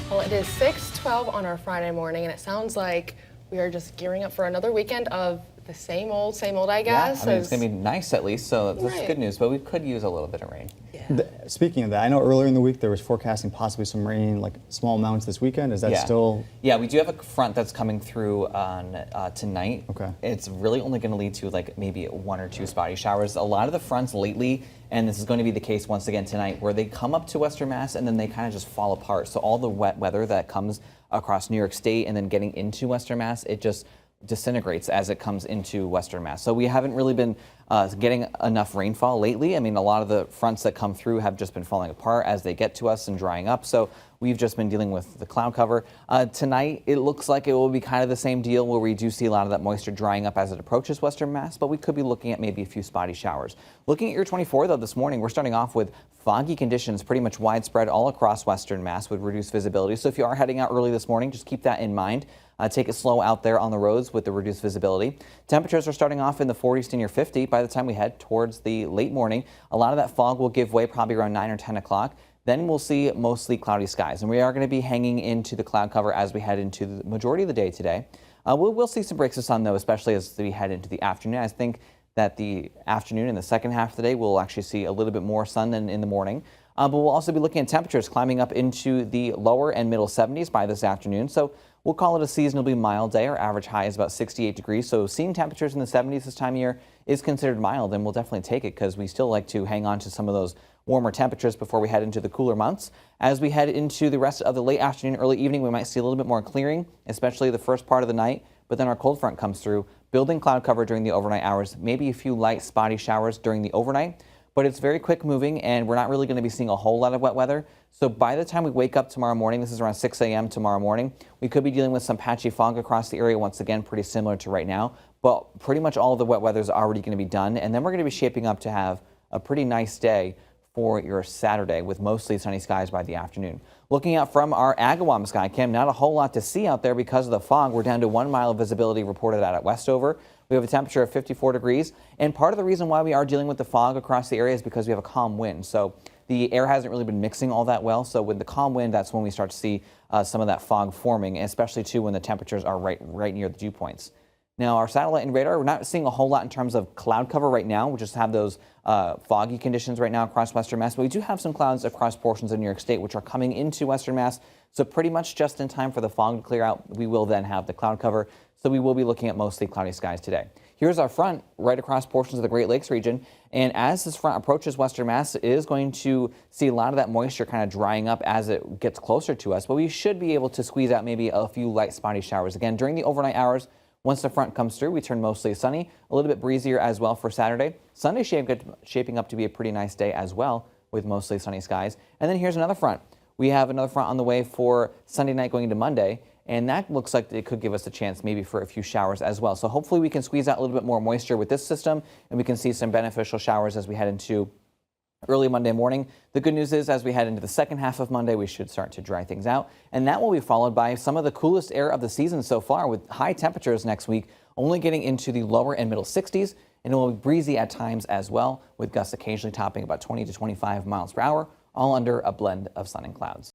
Well, it is 6:12 on our Friday morning, and it sounds like we are just gearing up for another weekend of the same old, I guess. Yeah, I mean, it's going to be nice at least, so that's Right. good news, but we could use a little bit of rain. Yeah. Speaking of that, I know earlier in the week there was forecasting possibly some rain, like small amounts this weekend. Is that still? Yeah, we do have a front that's coming through on tonight. Okay. It's really only going to lead to like maybe 1 or 2 spotty showers. A lot of the fronts lately, and this is going to be the case once again tonight, where they come up to Western Mass and then they kind of just fall apart. So all the wet weather that comes across New York State and then getting into Western Mass, it just disintegrates as it comes into Western Mass. So we haven't really been getting enough rainfall lately. I mean, a lot of the fronts that come through have just been falling apart as they get to us and drying up. So we've just been dealing with the cloud cover. Tonight, it looks like it will be kind of the same deal where we do see a lot of that moisture drying up as it approaches Western Mass, but we could be looking at maybe a few spotty showers. Looking at your 24, though, this morning, we're starting off with foggy conditions pretty much widespread all across Western Mass with reduced visibility. So if you are heading out early this morning, just keep that in mind. Take it slow out there on the roads with the reduced visibility. Temperatures are starting off in the 40s to near 50 by the time we head towards the late morning. A lot of that fog will give way probably around 9 or 10 o'clock. Then we'll see mostly cloudy skies, and we are going to be hanging into the cloud cover as we head into the majority of the day today. We'll see some breaks of sun, though, especially as we head into the afternoon. I think that the afternoon and the second half of the day, we'll actually see a little bit more sun than in the morning. But we'll also be looking at temperatures climbing up into the lower and middle 70s by this afternoon. So we'll call it a seasonably mild day. Our average high is about 68 degrees. So seeing temperatures in the 70s this time of year is considered mild, and we'll definitely take it because we still like to hang on to some of those warmer temperatures before we head into the cooler months. As we head into the rest of the late afternoon, early evening, we might see a little bit more clearing, especially the first part of the night. But then our cold front comes through, building cloud cover during the overnight hours, maybe a few light spotty showers during the overnight. But it's very quick moving, and we're not really going to be seeing a whole lot of wet weather. So by the time we wake up tomorrow morning, this is around 6 a.m. tomorrow morning, we could be dealing with some patchy fog across the area, once again, pretty similar to right now. But pretty much all of the wet weather is already going to be done, and then we're going to be shaping up to have a pretty nice day for your Saturday with mostly sunny skies by the afternoon. Looking out from our Agawam sky cam, not a whole lot to see out there because of the fog. We're down to 1 mile of visibility reported out at Westover. We have a temperature of 54 degrees, and part of the reason why we are dealing with the fog across the area is because we have a calm wind. So the air hasn't really been mixing all that well. So with the calm wind, that's when we start to see some of that fog forming, especially too when the temperatures are right near the dew points. Now, our satellite and radar, we're not seeing a whole lot in terms of cloud cover right now. We just have those foggy conditions right now across Western Mass, but we do have some clouds across portions of New York State, which are coming into Western Mass. So pretty much just in time for the fog to clear out, we will then have the cloud cover. So we will be looking at mostly cloudy skies today. Here's our front right across portions of the Great Lakes region. And as this front approaches Western Mass, it is going to see a lot of that moisture kind of drying up as it gets closer to us. But we should be able to squeeze out maybe a few light spotty showers. Again, during the overnight hours, once the front comes through, we turn mostly sunny, a little bit breezier as well for Saturday. Sunday shaping up to be a pretty nice day as well with mostly sunny skies. And then here's another front. We have another front on the way for Sunday night going into Monday, and that looks like it could give us a chance maybe for a few showers as well. So hopefully we can squeeze out a little bit more moisture with this system, and we can see some beneficial showers as we head into early Monday morning. The good news is as we head into the second half of Monday, we should start to dry things out. And that will be followed by some of the coolest air of the season so far, with high temperatures next week only getting into the lower and middle 60s. And it will be breezy at times as well, with gusts occasionally topping about 20 to 25 miles per hour, all under a blend of sun and clouds.